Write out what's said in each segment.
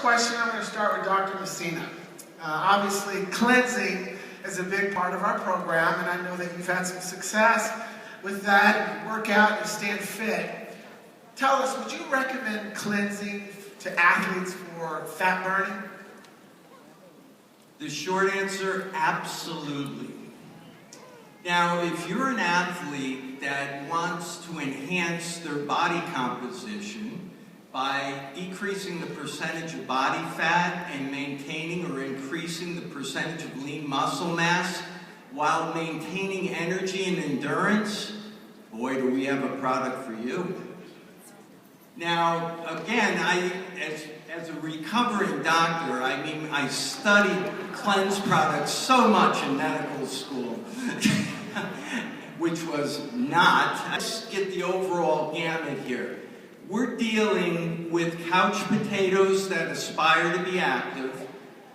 question, I'm going to start with Dr. Messina. Obviously, cleansing is a big part of our program, and I know that you've had some success with that. You work out, you stand fit. Tell us, would you recommend cleansing to athletes for fat burning? The short answer, absolutely. Now, if you're an athlete that wants to enhance their body composition by decreasing the percentage of body fat and maintaining or increasing the percentage of lean muscle mass while maintaining energy and endurance, boy, do we have a product for you. Now, again, as a recovering doctor, I studied cleanse products so much in medical school, which was not. Let's get the overall gamut here. We're dealing with couch potatoes that aspire to be active.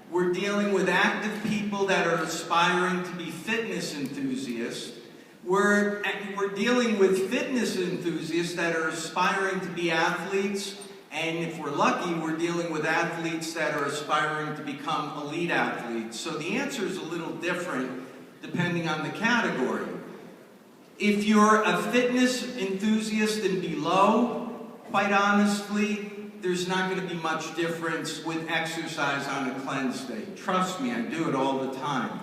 We're dealing with active people that are aspiring to be fitness enthusiasts. We're dealing with fitness enthusiasts that are aspiring to be athletes. And if we're lucky, we're dealing with athletes that are aspiring to become elite athletes. So the answer is a little different depending on the category. If you're a fitness enthusiast and below, quite honestly, there's not going to be much difference with exercise on a cleanse day. Trust me, I do it all the time.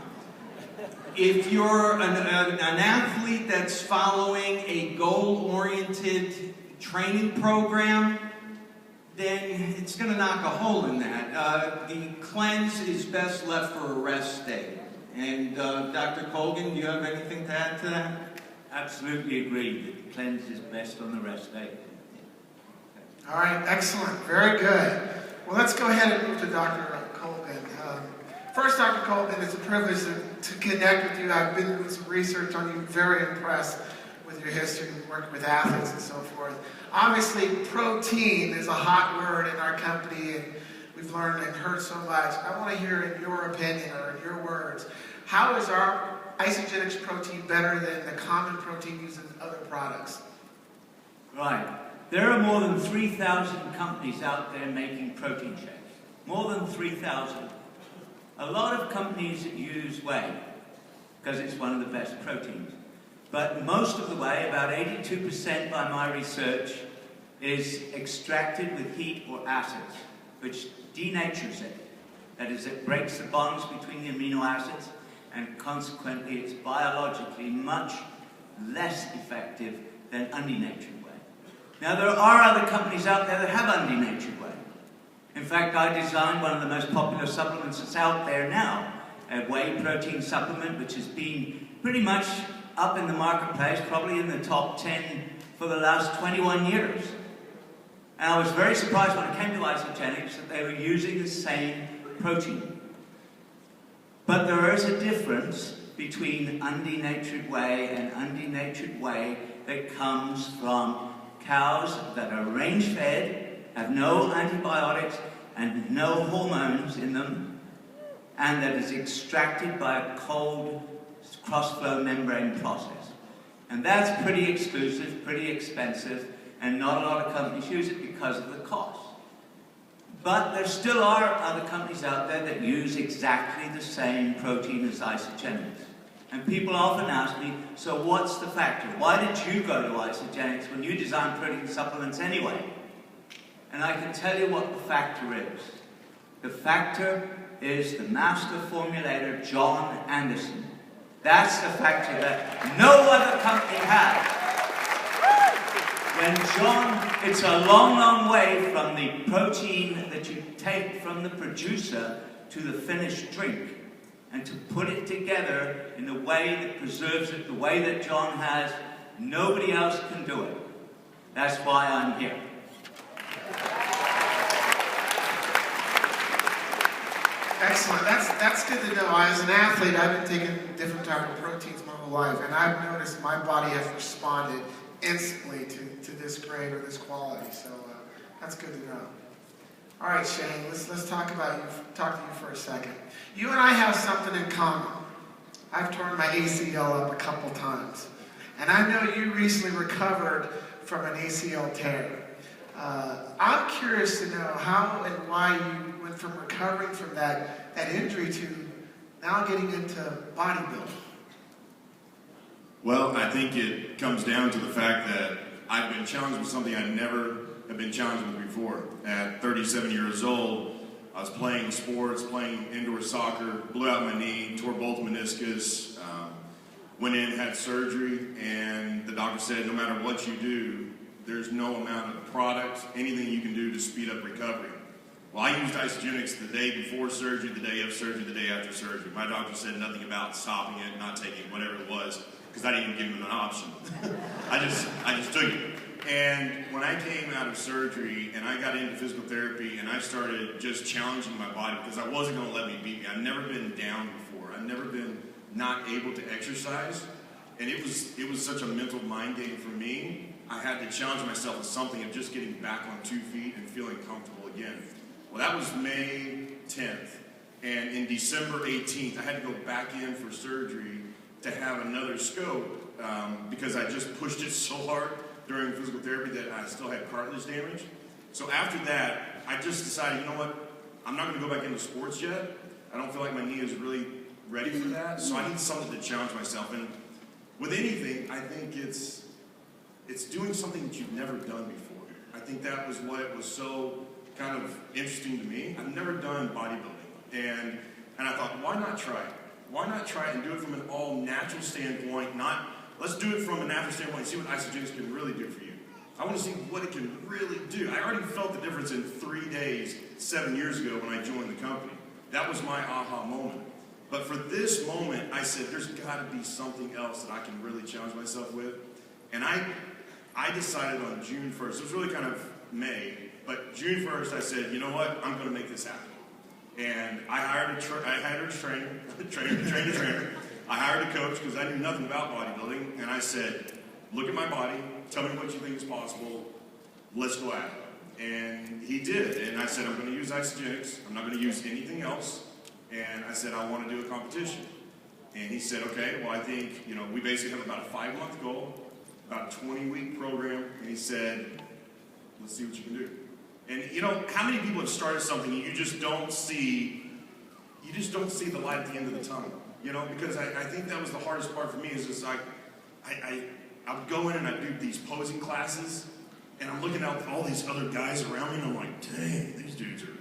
If you're an athlete that's following a goal-oriented training program, then it's going to knock a hole in that. The cleanse is best left for a rest day. And Dr. Colgan, do you have anything to add to that? Absolutely agree that the cleanse is best on the rest day. All right, excellent, very good. Well, let's go ahead and move to Dr. Colgan. First, Dr. Colgan, it's a privilege to connect with you. I've been doing some research on you, very impressed with your history, working with athletes and so forth. Obviously, protein is a hot word in our company, and we've learned and heard so much. I want to hear, in your opinion or in your words, how is our Isagenix protein better than the common protein used in other products? Right. There are more than 3,000 companies out there making protein shakes. More than 3,000. A lot of companies use whey because it's one of the best proteins. But most of the whey, about 82% by my research, is extracted with heat or acids, which denatures it. That is, it breaks the bonds between the amino acids, and consequently it's biologically much less effective than undenatured whey. Now, there are other companies out there that have undenatured whey. In fact, I designed one of the most popular supplements that's out there now, a whey protein supplement, which has been pretty much up in the marketplace, probably in the top 10 for the last 21 years. And I was very surprised when it came to Isagenix that they were using the same protein. But there is a difference between undenatured whey and undenatured whey that comes from cows that are range-fed, have no antibiotics and no hormones in them, and that is extracted by a cold cross-flow membrane process. And that's pretty exclusive, pretty expensive, and not a lot of companies use it because of the cost. But there still are other companies out there that use exactly the same protein as Isagenix. And people often ask me, so what's the factor? Why did you go to Isagenix when you designed protein supplements anyway? And I can tell you what the factor is. The factor is the master formulator, John Anderson. That's the factor that no other company has. When John, it's a long, long way from the protein that you take from the producer to the finished drink. And to put it together in the way that preserves it, the way that John has, nobody else can do it. That's why I'm here. Excellent. That's good to know. As an athlete, I've been taking different types of proteins my whole life, and I've noticed my body has responded instantly to this grade or this quality. So that's good to know. All right, Shane. Let's talk about you. Talk to you for a second. You and I have something in common. I've torn my ACL up a couple times, and I know you recently recovered from an ACL tear. I'm curious to know how and why you went from recovering from that injury to now getting into bodybuilding. Well, I think it comes down to the fact that I've been challenged with something I never have been challenged with before. At 37 years old, I was playing sports, playing indoor soccer, blew out my knee, tore both meniscus, went in, had surgery, and the doctor said no matter what you do, there's no amount of product, anything you can do to speed up recovery. Well, I used isogenics the day before surgery, the day of surgery, the day after surgery. My doctor said nothing about stopping it, not taking it, whatever it was, because I didn't even give him an option. I just took it. And when I came out of surgery and I got into physical therapy and I started just challenging my body because I wasn't going to let me beat me. I've never been down before. I've never been not able to exercise. And it was such a mental mind game for me. I had to challenge myself with something of just getting back on 2 feet and feeling comfortable again. Well, that was May 10th. And in December 18th, I had to go back in for surgery to have another scope because I just pushed it so hard during physical therapy that I still had cartilage damage. So after that, I just decided, you know what, I'm not going to go back into sports yet. I don't feel like my knee is really ready for that, so I need something to challenge myself. And with anything, I think it's doing something that you've never done before. I think that was what was so kind of interesting to me. I've never done bodybuilding, and I thought, why not try it? Why not try it and do it from an all-natural standpoint, not let's do it from a natural standpoint and see what isogenics can really do for you. I want to see what it can really do. I already felt the difference in 3 days, 7 years ago when I joined the company. That was my aha moment. But for this moment, I said, there's got to be something else that I can really challenge myself with. And I decided on June 1st, it was really kind of May, but June 1st I said, you know what, I'm going to make this happen. And I hired a trainer. I hired a coach because I knew nothing about bodybuilding, and I said, look at my body, tell me what you think is possible, let's go at it. And he did, and I said, I'm going to use isogenics, I'm not going to use anything else, and I said, I want to do a competition. And he said, okay, well I think, we basically have about a 5-month goal, about a 20-week program, and he said, let's see what you can do. And how many people have started something and you just don't see the light at the end of the tunnel? Because I think that was the hardest part for me is just I would go in and I'd do these posing classes and I'm looking at all these other guys around me and I'm like, dang, these dudes are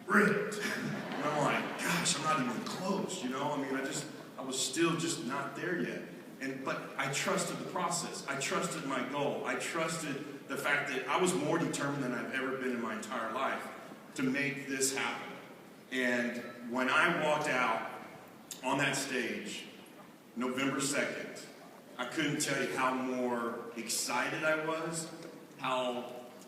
ripped. And I'm like, gosh, I'm not even close, I was still just not there yet. But I trusted the process. I trusted my goal. I trusted the fact that I was more determined than I've ever been in my entire life to make this happen. And when I walked out on that stage, November 2nd, I couldn't tell you how more excited I was, how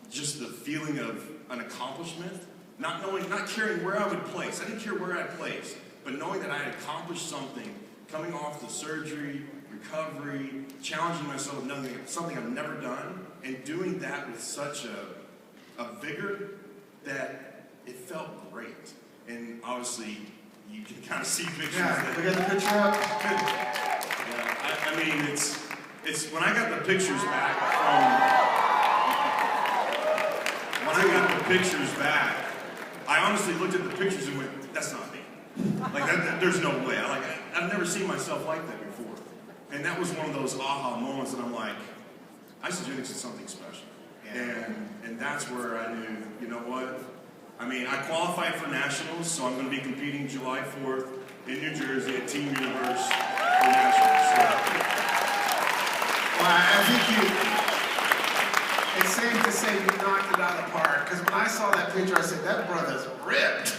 just the feeling of an accomplishment, not caring where I would place. I didn't care where I placed, but knowing that I had accomplished something, coming off the surgery, recovery, challenging myself with something I've never done, and doing that with such a vigor that it felt great. And obviously, you can kind of see pictures. Yeah, we got the picture up. Yeah, I mean, it's when I got the pictures back I honestly looked at the pictures and went, that's not me. There's no way. I've never seen myself like that before. And that was one of those aha moments that I'm like, isogenics is something special. And that's where I knew, you know what? I qualified for nationals, so I'm going to be competing July 4th in New Jersey at Team Universe for nationals. Well, I think it's safe to say you knocked it out of the park, because when I saw that picture, I said, that brother's ripped.